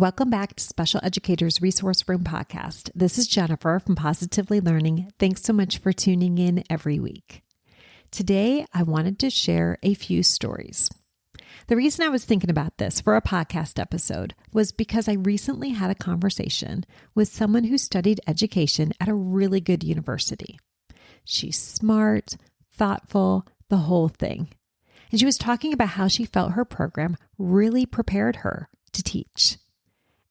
Welcome back to Special Educators Resource Room Podcast. This is Jennifer from Positively Learning. Thanks so much for tuning in every week. Today, I wanted to share a few stories. The reason I was thinking about this for a podcast episode was because I recently had a conversation with someone who studied education at a really good university. She's smart, thoughtful, the whole thing. And she was talking about how she felt her program really prepared her to teach.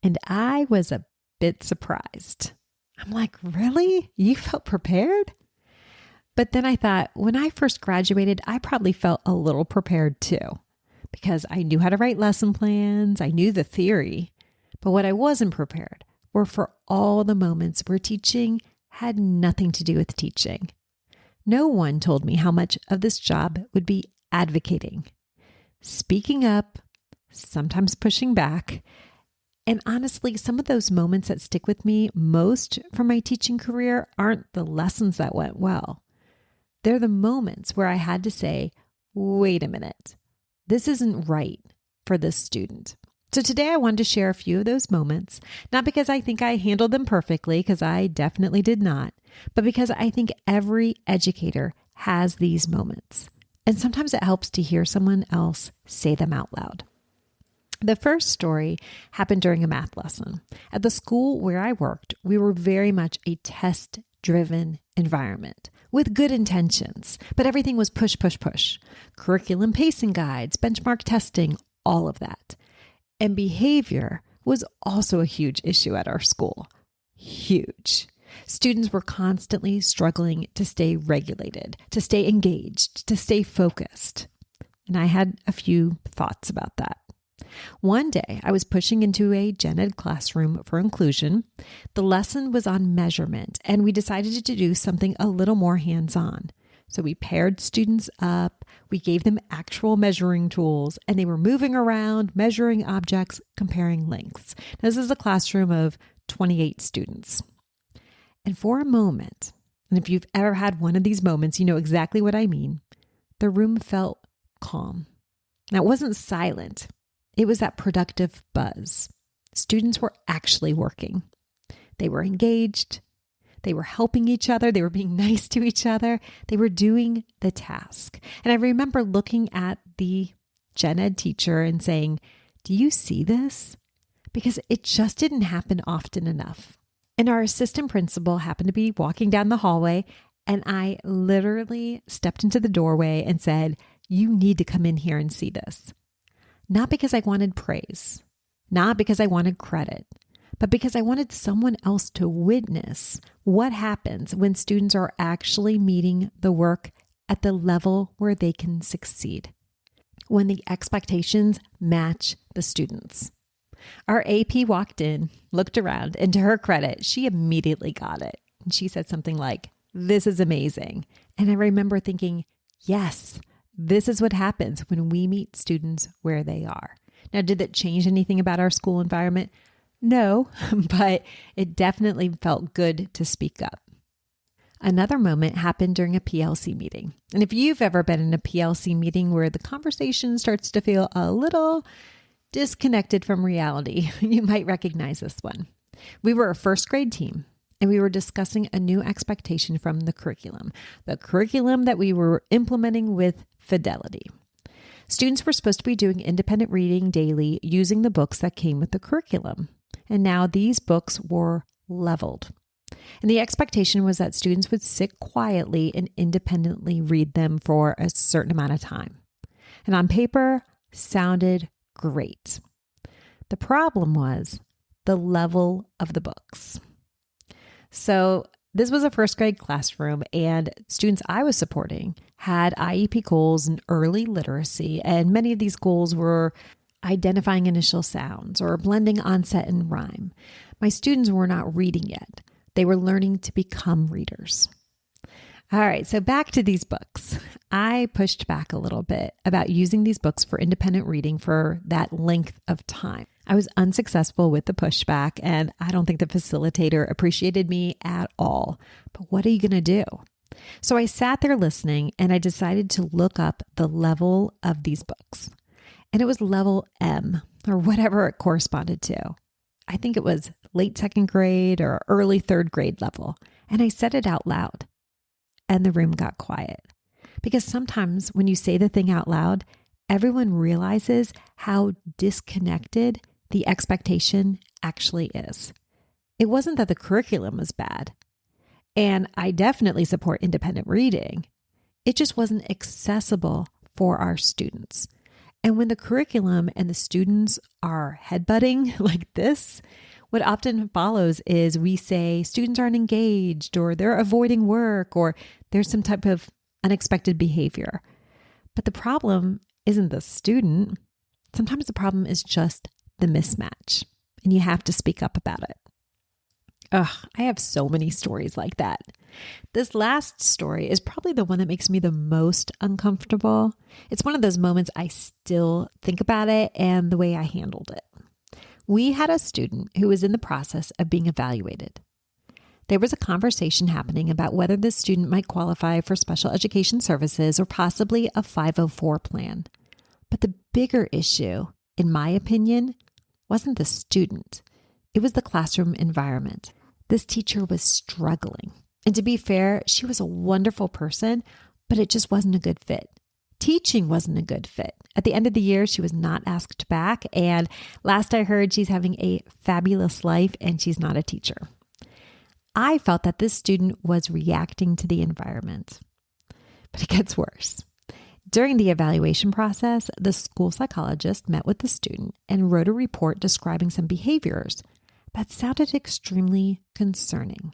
And I was a bit surprised. I'm like, really? You felt prepared? But then I thought, when I first graduated, I probably felt a little prepared too, because I knew how to write lesson plans. I knew the theory. But what I wasn't prepared were for all the moments where teaching had nothing to do with teaching. No one told me how much of this job would be advocating, speaking up, sometimes pushing back. And honestly, some of those moments that stick with me most from my teaching career aren't the lessons that went well. They're the moments where I had to say, wait a minute, this isn't right for this student. So today I wanted to share a few of those moments, not because I think I handled them perfectly, because I definitely did not, but because I think every educator has these moments. And sometimes it helps to hear someone else say them out loud. The first story happened during a math lesson. At the school where I worked, we were very much a test-driven environment with good intentions, but everything was push, push, push. Curriculum pacing guides, benchmark testing, all of that. And behavior was also a huge issue at our school. Huge. Students were constantly struggling to stay regulated, to stay engaged, to stay focused. And I had a few thoughts about that. One day, I was pushing into a gen ed classroom for inclusion. The lesson was on measurement, and we decided to do something a little more hands-on. So we paired students up, we gave them actual measuring tools, and they were moving around, measuring objects, comparing lengths. Now, this is a classroom of 28 students. And for a moment, and if you've ever had one of these moments, you know exactly what I mean, the room felt calm. Now, it wasn't silent. It was that productive buzz. Students were actually working. They were engaged. They were helping each other. They were being nice to each other. They were doing the task. And I remember looking at the gen ed teacher and saying, do you see this? Because it just didn't happen often enough. And our assistant principal happened to be walking down the hallway, and I literally stepped into the doorway and said, you need to come in here and see this. Not because I wanted praise, not because I wanted credit, but because I wanted someone else to witness what happens when students are actually meeting the work at the level where they can succeed, when the expectations match the students. Our AP walked in, looked around, and to her credit, she immediately got it. And she said something like, this is amazing. And I remember thinking, yes, this is what happens when we meet students where they are. Now, did that change anything about our school environment? No, but it definitely felt good to speak up. Another moment happened during a PLC meeting. And if you've ever been in a PLC meeting where the conversation starts to feel a little disconnected from reality, you might recognize this one. We were a first grade team, and we were discussing a new expectation from the curriculum that we were implementing with fidelity. Students were supposed to be doing independent reading daily using the books that came with the curriculum. And now these books were leveled. And the expectation was that students would sit quietly and independently read them for a certain amount of time. And on paper, sounded great. The problem was the level of the books. So this was a first grade classroom, and students I was supporting had IEP goals in early literacy, and many of these goals were identifying initial sounds or blending onset and rhyme. My students were not reading yet. They were learning to become readers. All right, so back to these books. I pushed back a little bit about using these books for independent reading for that length of time. I was unsuccessful with the pushback, and I don't think the facilitator appreciated me at all. But what are you going to do? So I sat there listening, and I decided to look up the level of these books. And it was level M, or whatever it corresponded to. I think it was late second grade or early third grade level. And I said it out loud and the room got quiet. Because sometimes when you say the thing out loud, everyone realizes how disconnected the expectation actually is. It wasn't that the curriculum was bad. And I definitely support independent reading. It just wasn't accessible for our students. And when the curriculum and the students are headbutting like this, what often follows is we say students aren't engaged or they're avoiding work or there's some type of unexpected behavior. But the problem isn't the student. Sometimes the problem is just the mismatch, and you have to speak up about it. I have so many stories like that. This last story is probably the one that makes me the most uncomfortable. It's one of those moments I still think about it and the way I handled it. We had a student who was in the process of being evaluated. There was a conversation happening about whether this student might qualify for special education services or possibly a 504 plan. But the bigger issue, in my opinion, wasn't the student. It was the classroom environment. This teacher was struggling. And to be fair, she was a wonderful person, but it just wasn't a good fit. Teaching wasn't a good fit. At the end of the year, she was not asked back. And last I heard, she's having a fabulous life and she's not a teacher. I felt that this student was reacting to the environment. But it gets worse. During the evaluation process, the school psychologist met with the student and wrote a report describing some behaviors that sounded extremely concerning.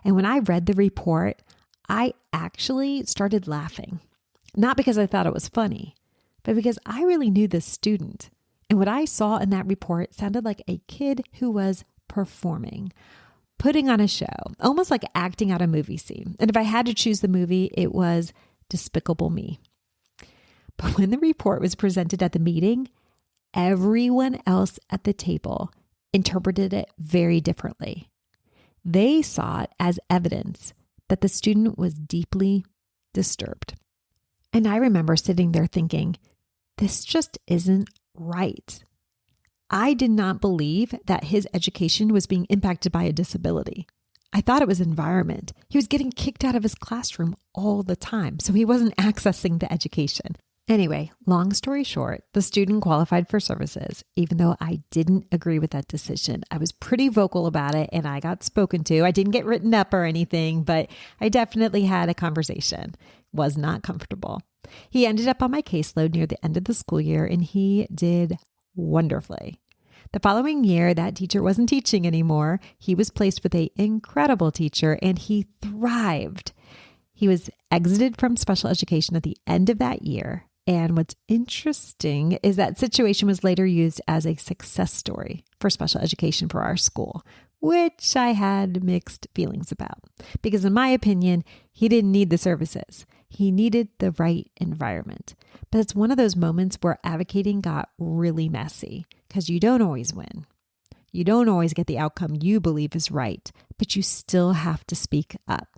And when I read the report, I actually started laughing. Not because I thought it was funny, but because I really knew this student. And what I saw in that report sounded like a kid who was performing, putting on a show, almost like acting out a movie scene. And if I had to choose the movie, it was Despicable Me. But when the report was presented at the meeting, everyone else at the table interpreted it very differently. They saw it as evidence that the student was deeply disturbed. And I remember sitting there thinking, this just isn't right. I did not believe that his education was being impacted by a disability. I thought it was environment. He was getting kicked out of his classroom all the time, so he wasn't accessing the education. Anyway, long story short, the student qualified for services, even though I didn't agree with that decision. I was pretty vocal about it and I got spoken to. I didn't get written up or anything, but I definitely had a conversation. Was not comfortable. He ended up on my caseload near the end of the school year and he did wonderfully. The following year, that teacher wasn't teaching anymore. He was placed with an incredible teacher and he thrived. He was exited from special education at the end of that year. And what's interesting is that situation was later used as a success story for special education for our school, which I had mixed feelings about. Because in my opinion, he didn't need the services. He needed the right environment. But it's one of those moments where advocating got really messy because you don't always win. You don't always get the outcome you believe is right, but you still have to speak up.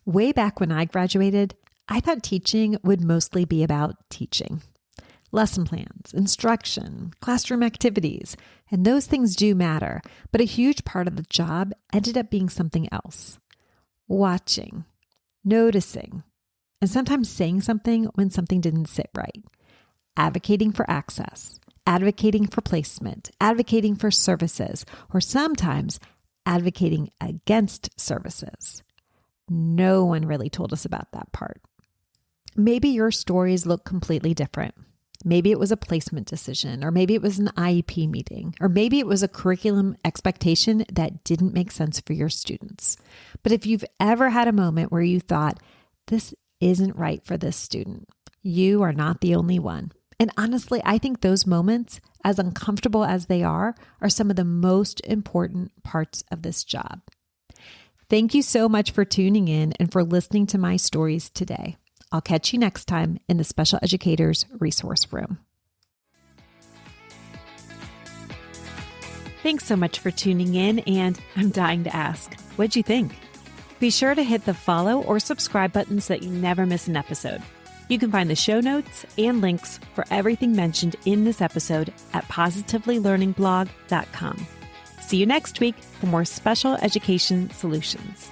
Way back when I graduated, I thought teaching would mostly be about teaching. Lesson plans, instruction, classroom activities, and those things do matter, but a huge part of the job ended up being something else. Watching, noticing, and sometimes saying something when something didn't sit right. Advocating for access, advocating for placement, advocating for services, or sometimes advocating against services. No one really told us about that part. Maybe your stories look completely different. Maybe it was a placement decision, or maybe it was an IEP meeting, or maybe it was a curriculum expectation that didn't make sense for your students. But if you've ever had a moment where you thought, this isn't right for this student, you are not the only one. And honestly, I think those moments, as uncomfortable as they are some of the most important parts of this job. Thank you so much for tuning in and for listening to my stories today. I'll catch you next time in the Special Educators Resource Room. Thanks so much for tuning in, and I'm dying to ask, what'd you think? Be sure to hit the follow or subscribe buttons so that you never miss an episode. You can find the show notes and links for everything mentioned in this episode at positivelylearningblog.com. See you next week for more special education solutions.